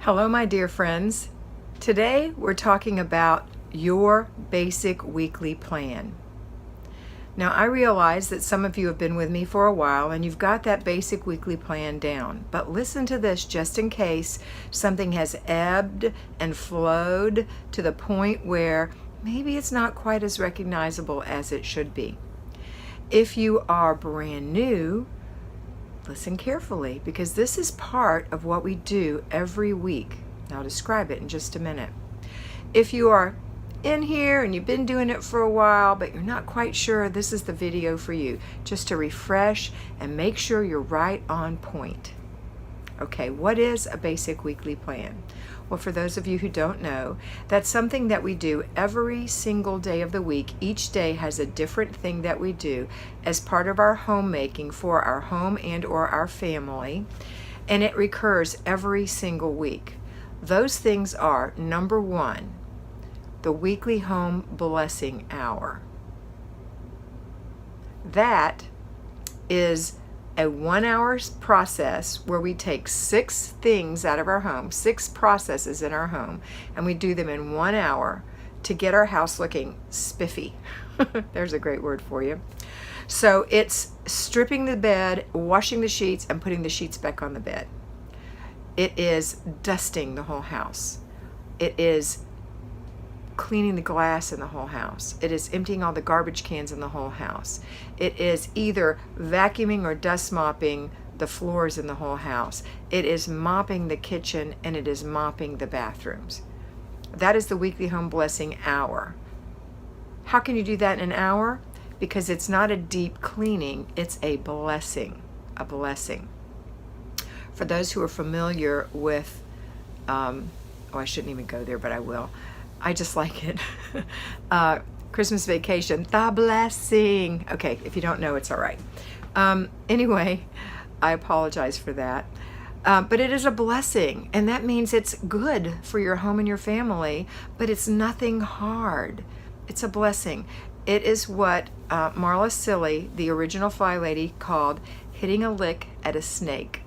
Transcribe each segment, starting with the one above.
Hello, my dear friends. Today we're talking about your basic weekly plan. Now, I realize that some of you have been with me for a while and you've got that basic weekly plan down, but listen to this just in case something has ebbed and flowed to the point where maybe it's not quite as recognizable as it should be. If you are brand new, listen carefully, because this is part of what we do every week. I'll describe it in just a minute. If you are in here and you've been doing it for a while, but you're not quite sure, this is the video for you, just to refresh and make sure you're right on point. Okay, what is a basic weekly plan? Well, for those of you who don't know, that's something that we do every single day of the week. Each day has a different thing that we do as part of our homemaking for our home and or our family, and it recurs every single week. Those things are, number one, the weekly home blessing hour. That is a 1 hour process where we take 6 things out of our home, 6 processes in our home, and we do them in 1 hour to get our house looking spiffy. There's a great word for you. So it's stripping the bed, washing the sheets, and putting the sheets back on the bed. It is dusting the whole house. It is cleaning the glass in the whole house. It is emptying all the garbage cans in the whole house. It is either vacuuming or dust mopping the floors in the whole house. It is mopping the kitchen, and it is mopping the bathrooms. That is the weekly home blessing hour. How can you do that in an hour? Because it's not a deep cleaning, it's a blessing. A blessing. For those who are familiar with, I shouldn't even go there, but I will. I just like it. Christmas Vacation, the blessing. Okay, if you don't know, it's all right. Anyway, I apologize for that. But it is a blessing, and that means it's good for your home and your family, but it's nothing hard. It's a blessing. It is what Marla Silly, the original FlyLady, called hitting a lick at a snake.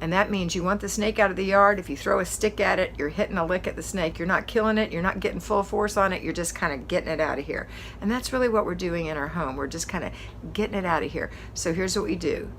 And that means you want the snake out of the yard. If you throw a stick at it, you're hitting a lick at the snake. You're not killing it. You're not getting full force on it. You're just kind of getting it out of here. And that's really what we're doing in our home. We're just kind of getting it out of here. So here's what we do.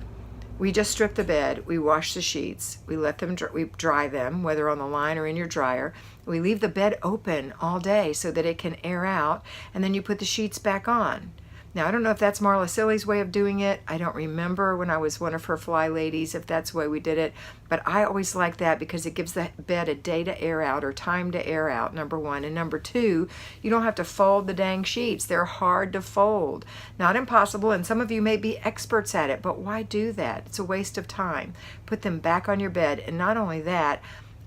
We just strip the bed. We wash the sheets. We let them we dry them, whether on the line or in your dryer. We leave the bed open all day so that it can air out. And then you put the sheets back on. Now, I don't know if that's Marla Silly's way of doing it. I don't remember when I was one of her fly ladies if that's the way we did it. But I always like that because it gives the bed a day to air out or time to air out, number one. And number two, you don't have to fold the dang sheets. They're hard to fold. Not impossible, and some of you may be experts at it, but why do that? It's a waste of time. Put them back on your bed. And not only that,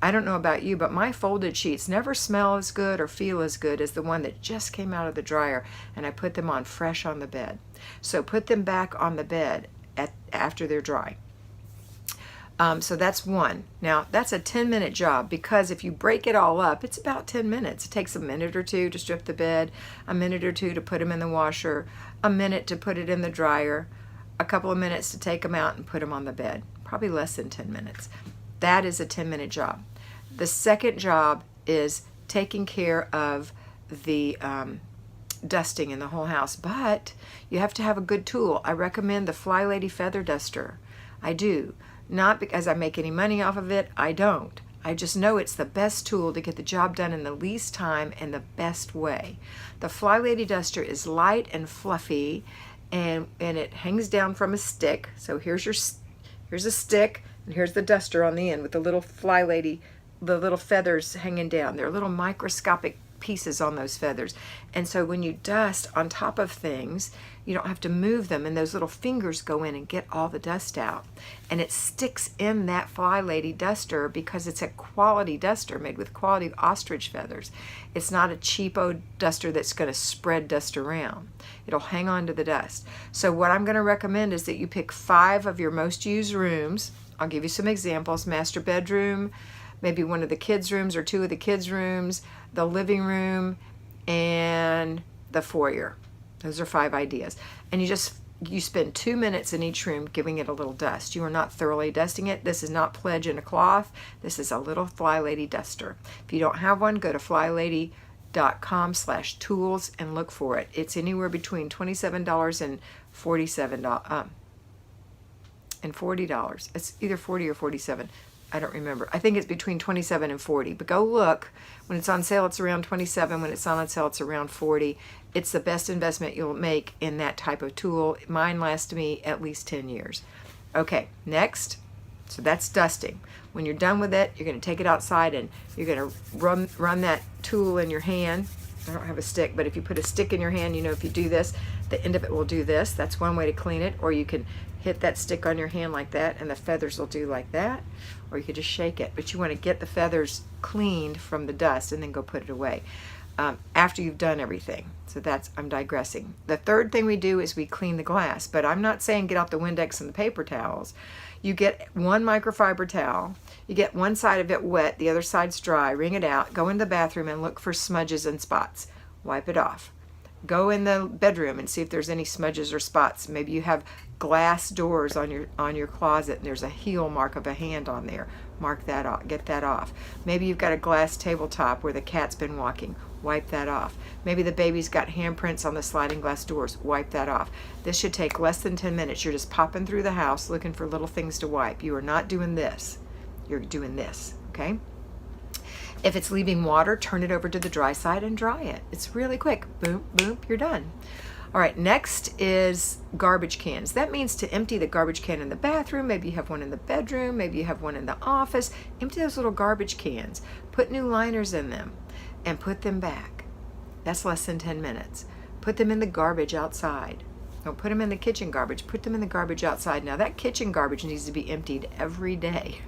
I don't know about you, but my folded sheets never smell as good or feel as good as the one that just came out of the dryer, and I put them on fresh on the bed. So put them back on the bed after they're dry. So that's one. Now, that's a 10-minute job, because if you break it all up, it's about 10 minutes. It takes a minute or two to strip the bed, a minute or two to put them in the washer, a minute to put it in the dryer, a couple of minutes to take them out and put them on the bed. Probably less than 10 minutes. That is a 10-minute job. The second job is taking care of the dusting in the whole house, but you have to have a good tool. I recommend the FlyLady Feather Duster. I do. Not because I make any money off of it. I don't. I just know it's the best tool to get the job done in the least time and the best way. The FlyLady Duster is light and fluffy, and it hangs down from a stick. So here's a stick, and here's the duster on the end with the little FlyLady, the little feathers hanging down. There are little microscopic pieces on those feathers. And so when you dust on top of things, you don't have to move them, and those little fingers go in and get all the dust out. And it sticks in that FlyLady duster because it's a quality duster made with quality ostrich feathers. It's not a cheapo duster that's going to spread dust around. It'll hang on to the dust. So what I'm going to recommend is that you pick 5 of your most used rooms. I'll give you some examples. Master bedroom, maybe one of the kids' rooms or 2 of the kids' rooms, the living room, and the foyer. Those are 5 ideas. And you just you spend 2 minutes in each room giving it a little dust. You are not thoroughly dusting it. This is not Pledge in a cloth. This is a little FlyLady duster. If you don't have one, go to FlyLady.com/tools and look for it. It's anywhere between $27 and $47 and $40. It's either 40 or 47. I don't remember. I think it's between 27 and 40. But go look. When it's on sale, it's around 27. When it's not on sale, it's around 40. It's the best investment you'll make in that type of tool. Mine lasted me at least 10 years. Okay, next. So that's dusting. When you're done with it, you're going to take it outside and you're going to run that tool in your hand. I don't have a stick, but if you put a stick in your hand, you know, if you do this, the end of it will do this. That's one way to clean it. Or you can hit that stick on your hand like that and the feathers will do like that. Or you could just shake it. But you want to get the feathers cleaned from the dust and then go put it away after you've done everything. So that's, I'm digressing. The third thing we do is we clean the glass. But I'm not saying get out the Windex and the paper towels. You get one microfiber towel. You get one side of it wet, the other side's dry. Wring it out. Go in the bathroom and look for smudges and spots. Wipe it off. Go in the bedroom and see if there's any smudges or spots. Maybe you have glass doors on your closet and there's a heel mark of a hand on there. Mark that off. Get that off. Maybe you've got a glass tabletop where the cat's been walking. Wipe that off. Maybe the baby's got handprints on the sliding glass doors. Wipe that off. This should take less than 10 minutes. You're just popping through the house looking for little things to wipe. You are not doing this. You're doing this, okay? If it's leaving water, turn it over to the dry side and dry it. It's really quick. Boom, boom, you're done. All right, next is garbage cans. That means to empty the garbage can in the bathroom. Maybe you have one in the bedroom. Maybe you have one in the office. Empty those little garbage cans. Put new liners in them and put them back. That's less than 10 minutes. Put them in the garbage outside. Don't put them in the kitchen garbage. Put them in the garbage outside. Now that kitchen garbage needs to be emptied every day,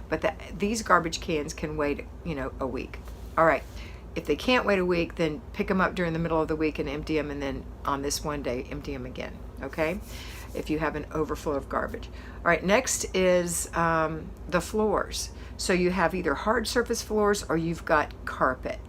but these garbage cans can wait, you know, a week. All right. If they can't wait a week, then pick them up during the middle of the week and empty them, and then on this one day, empty them again, okay? If you have an overflow of garbage. All right, next is the floors. So you have either hard surface floors or you've got carpet.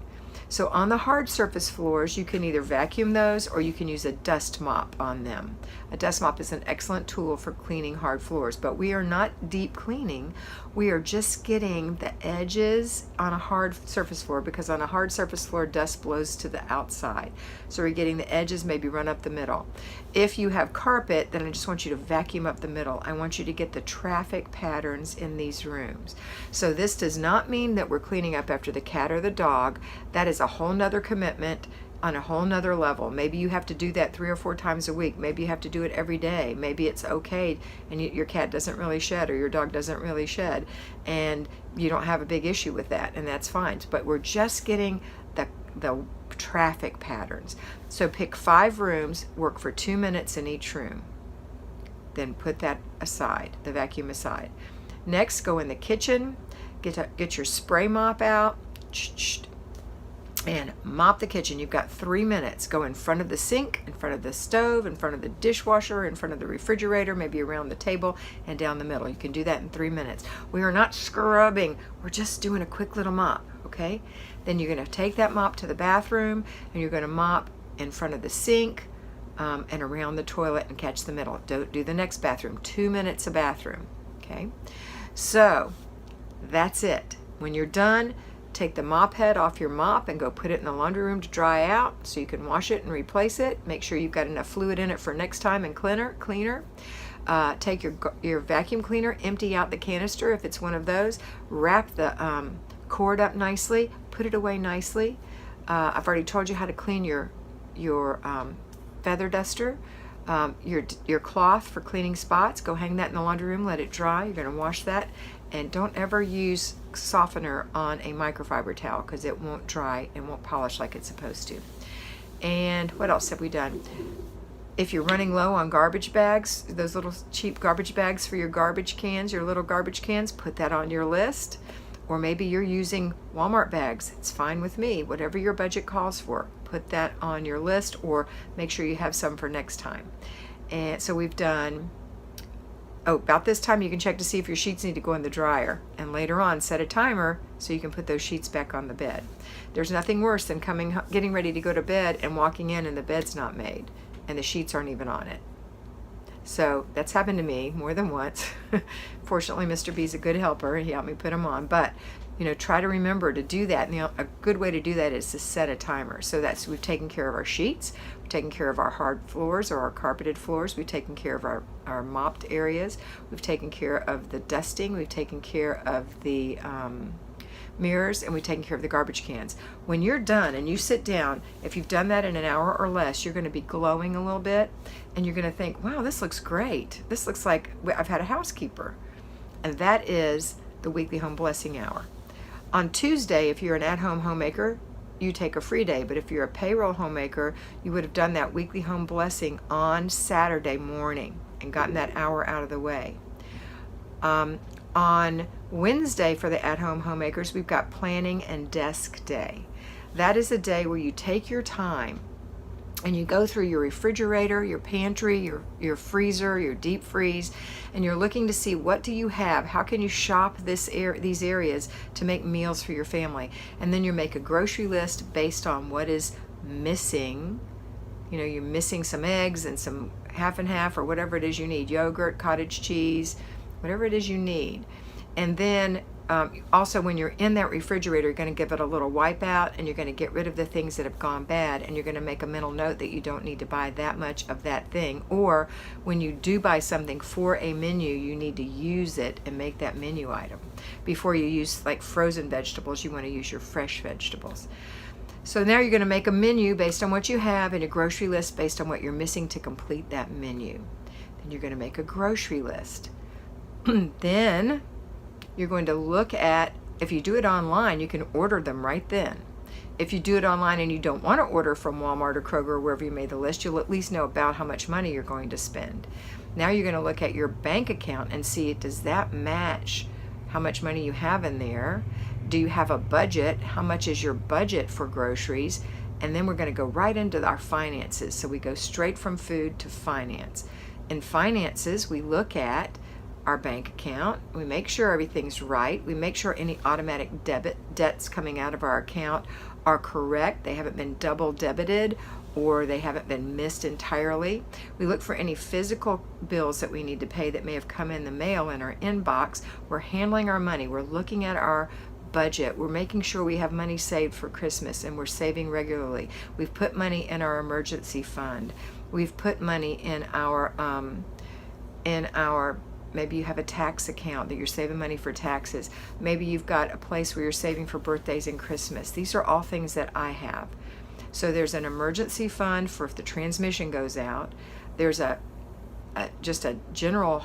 So on the hard surface floors, you can either vacuum those or you can use a dust mop on them. A dust mop is an excellent tool for cleaning hard floors, but we are not deep cleaning. We are just getting the edges on a hard surface floor, because on a hard surface floor, dust blows to the outside. So we're getting the edges, maybe run up the middle. If you have carpet, then I just want you to vacuum up the middle. I want you to get the traffic patterns in these rooms. So this does not mean that we're cleaning up after the cat or the dog. That is a whole nother commitment on a whole nother level. Maybe you have to do that 3 or 4 times a week. Maybe you have to do it every day. Maybe it's okay and your cat doesn't really shed or your dog doesn't really shed and you don't have a big issue with that, and that's fine. But we're just getting the traffic patterns. So pick 5 rooms, work for 2 minutes in each room. Then put that aside, the vacuum aside. Next, go in the kitchen, get your spray mop out, and mop the kitchen. You've got 3 minutes. Go in front of the sink, in front of the stove, in front of the dishwasher, in front of the refrigerator, maybe around the table, and down the middle. You can do that in 3 minutes. We are not scrubbing. We're just doing a quick little mop, okay? Then you're going to take that mop to the bathroom, and you're going to mop in front of the sink and around the toilet and catch the middle. Don't do the next bathroom. 2 minutes a bathroom, okay? So that's it. When you're done, take the mop head off your mop and go put it in the laundry room to dry out so you can wash it and replace it. Make sure you've got enough fluid in it for next time and cleaner. Take your vacuum cleaner, empty out the canister if it's one of those. Wrap the cord up nicely, put it away nicely. I've already told you how to clean your feather duster. Your cloth for cleaning spots, go hang that in the laundry room, let it dry. You're going to wash that, and don't ever use softener on a microfiber towel because it won't dry and won't polish like it's supposed to. And what else have we done? If you're running low on garbage bags, those little cheap garbage bags for your garbage cans, your little garbage cans, put that on your list. Or maybe you're using Walmart bags. It's fine with me. Whatever your budget calls for, put that on your list, or make sure you have some for next time. And so we've done, about this time you can check to see if your sheets need to go in the dryer. And later on, set a timer so you can put those sheets back on the bed. There's nothing worse than getting ready to go to bed and walking in and the bed's not made and the sheets aren't even on it. So that's happened to me more than once. Fortunately, Mr. B's a good helper. He helped me put them on. But, try to remember to do that. And a good way to do that is to set a timer. So we've taken care of our sheets, we've taken care of our hard floors or our carpeted floors, we've taken care of our mopped areas, we've taken care of the dusting, we've taken care of the mirrors, and we've taken care of the garbage cans. When you're done and you sit down, if you've done that in an hour or less, you're going to be glowing a little bit, and you're going to think, wow, this looks great. This looks like I've had a housekeeper. And that is the weekly home blessing hour. On Tuesday, if you're an at-home homemaker, you take a free day. But if you're a payroll homemaker, you would have done that weekly home blessing on Saturday morning and gotten that hour out of the way. On Wednesday, for the at-home homemakers, we've got planning and desk day. That is a day where you take your time and you go through your refrigerator, your pantry, your freezer, your deep freeze, and you're looking to see, what do you have? How can you shop these areas to make meals for your family? And then you make a grocery list based on what is missing. You're missing some eggs and some half and half or whatever it is you need, yogurt, cottage cheese, whatever it is you need. And then also, when you're in that refrigerator, you're going to give it a little wipe out, and you're going to get rid of the things that have gone bad, and you're going to make a mental note that you don't need to buy that much of that thing. Or when you do buy something for a menu, you need to use it and make that menu item. Before you use like frozen vegetables, you want to use your fresh vegetables. So now you're going to make a menu based on what you have and a grocery list based on what you're missing to complete that menu. Then you're going to make a grocery list. Then you're going to look at, if you do it online, you can order them right then. If you do it online and you don't want to order from Walmart or Kroger or wherever you made the list, you'll at least know about how much money you're going to spend. Now you're going to look at your bank account and see, does that match how much money you have in there? Do you have a budget? How much is your budget for groceries? And then we're going to go right into our finances. So we go straight from food to finance. In finances, we look at our bank account. We make sure everything's right. We make sure any automatic debts coming out of our account are correct. They haven't been double debited or they haven't been missed entirely. We look for any physical bills that we need to pay that may have come in the mail in our inbox. We're handling our money. We're looking at our budget. We're making sure we have money saved for Christmas and we're saving regularly. We've put money in our emergency fund. We've put money in our maybe you have a tax account that you're saving money for taxes. Maybe you've got a place where you're saving for birthdays and Christmas. These are all things that I have. So there's an emergency fund for if the transmission goes out. There's just a general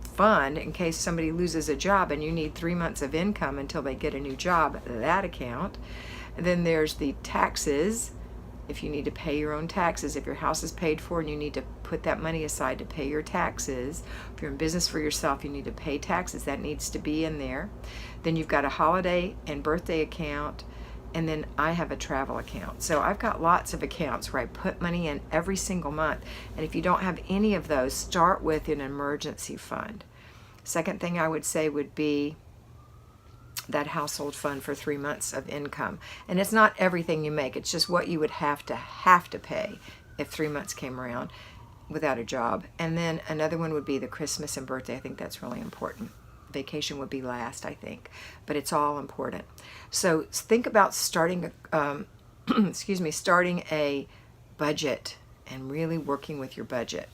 fund in case somebody loses a job and you need 3 months of income until they get a new job, that account. And then there's the taxes. If you need to pay your own taxes, if your house is paid for and you need to put that money aside to pay your taxes. If you're in business for yourself, you need to pay taxes. That needs to be in there. Then you've got a holiday and birthday account, and then I have a travel account. So I've got lots of accounts where I put money in every single month. And if you don't have any of those, start with an emergency fund. Second thing I would say would be that household fund for 3 months of income. And it's not everything you make, it's just what you would have to pay if 3 months came around without a job. And then another one would be the Christmas and birthday. I think that's really important. Vacation would be last, I think, but it's all important. So think about starting starting a budget and really working with your budget.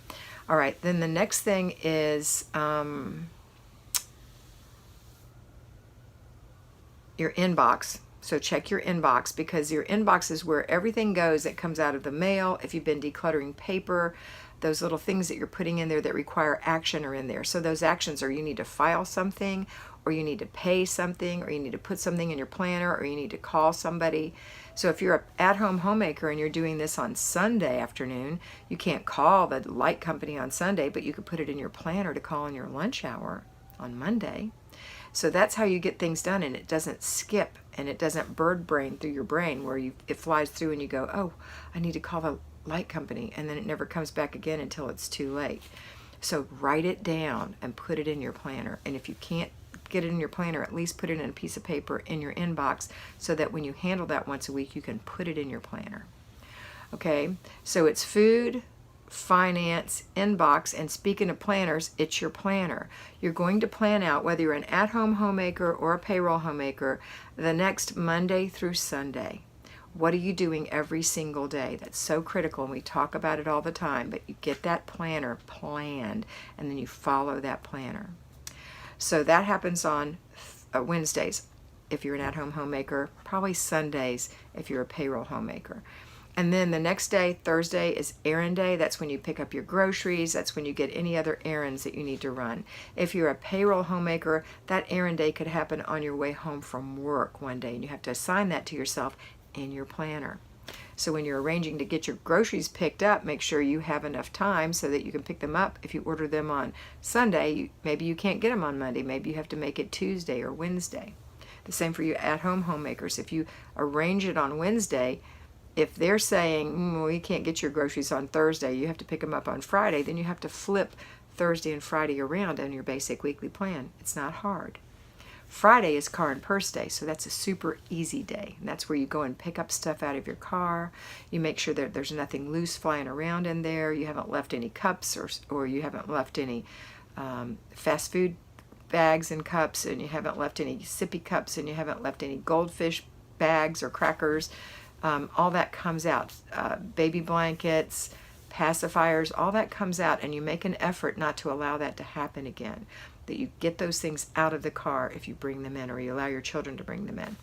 All right, then the next thing is your inbox. So check your inbox, because your inbox is where everything goes that comes out of the mail. If you've been decluttering paper, those little things that you're putting in there that require action are in there. So those actions are, you need to file something, or you need to pay something, or you need to put something in your planner, or you need to call somebody. So if you're an at-home homemaker and you're doing this on Sunday afternoon, you can't call the light company on Sunday, but you could put it in your planner to call in your lunch hour on Monday. So that's how you get things done, and it doesn't skip and it doesn't bird brain through your brain where it flies through and you go, oh, I need to call the light company, and then it never comes back again until it's too late. So write it down and put it in your planner. And if you can't get it in your planner, at least put it in a piece of paper in your inbox so that when you handle that once a week, you can put it in your planner. Okay, so it's food, finance inbox. And speaking of planners, it's your planner. You're going to plan out, whether you're an at-home homemaker or a payroll homemaker, the next Monday through Sunday. What are you doing every single day? That's so critical, and we talk about it all the time, but you get that planner planned, and then you follow that planner. So that happens on Wednesdays if you're an at-home homemaker, probably Sundays if you're a payroll homemaker. And then the next day, Thursday, is errand day. That's when you pick up your groceries. That's when you get any other errands that you need to run. If you're a payroll homemaker, that errand day could happen on your way home from work one day, and you have to assign that to yourself in your planner. So when you're arranging to get your groceries picked up, make sure you have enough time so that you can pick them up. If you order them on Sunday, maybe you can't get them on Monday. Maybe you have to make it Tuesday or Wednesday. The same for you at-home homemakers. If you arrange it on Wednesday, if they're saying, well, you can't get your groceries on Thursday, you have to pick them up on Friday, then you have to flip Thursday and Friday around on your basic weekly plan. It's not hard. Friday is car and purse day, so that's a super easy day. And that's where you go and pick up stuff out of your car. You make sure that there's nothing loose flying around in there. You haven't left any cups or you haven't left any fast food bags and cups, and you haven't left any sippy cups, and you haven't left any goldfish bags or crackers. All that comes out. Baby blankets, pacifiers, all that comes out, and you make an effort not to allow that to happen again. That you get those things out of the car if you bring them in, or you allow your children to bring them in.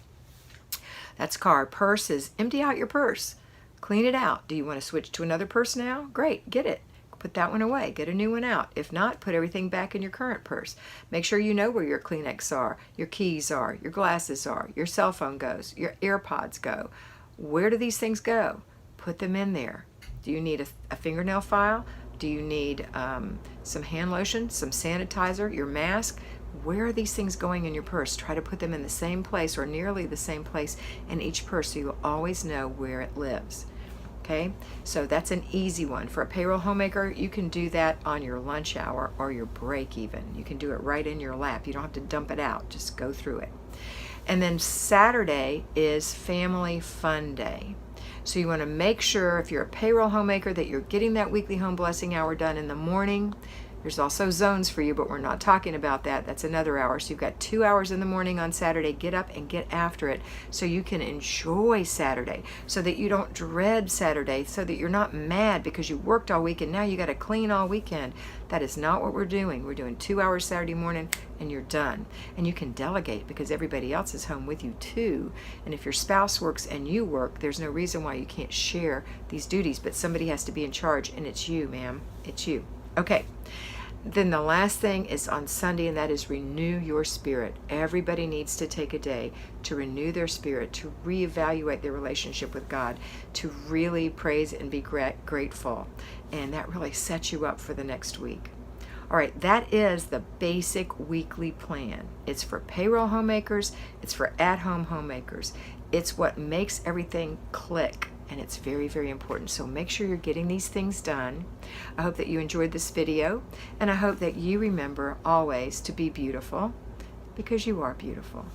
That's car. Purse is empty out your purse. Clean it out. Do you want to switch to another purse now? Great, get it. Put that one away. Get a new one out. If not, put everything back in your current purse. Make sure you know where your Kleenex are, your keys are, your glasses are, your cell phone goes, your AirPods go. Where do these things go? Put them in there. Do you need a fingernail file? Do you need some hand lotion, some sanitizer, your mask? Where are these things going in your purse? Try to put them in the same place or nearly the same place in each purse so you'll always know where it lives. Okay, so that's an easy one. For a payroll homemaker, you can do that on your lunch hour or your break even. You can do it right in your lap. You don't have to dump it out. Just go through it. And then Saturday is family fun day. So you want to make sure, if you're a payroll homemaker, that you're getting that weekly home blessing hour done in the morning. There's also zones for you, but we're not talking about that. That's another hour. So you've got 2 hours in the morning on Saturday. Get up and get after it so you can enjoy Saturday, so that you don't dread Saturday, so that you're not mad because you worked all week and now you got to clean all weekend. That is not what we're doing. We're doing 2 hours Saturday morning and you're done. And you can delegate because everybody else is home with you too. And if your spouse works and you work, there's no reason why you can't share these duties, but somebody has to be in charge, and it's you, ma'am. It's you. Okay. Then the last thing is on Sunday, and that is renew your spirit. Everybody needs to take a day to renew their spirit, to reevaluate their relationship with God, to really praise and be grateful. And that really sets you up for the next week. All right, that is the basic weekly plan. It's for payroll homemakers. It's for at-home homemakers. It's what makes everything click. And it's very, very important. So make sure you're getting these things done. I hope that you enjoyed this video, and I hope that you remember always to be beautiful, because you are beautiful.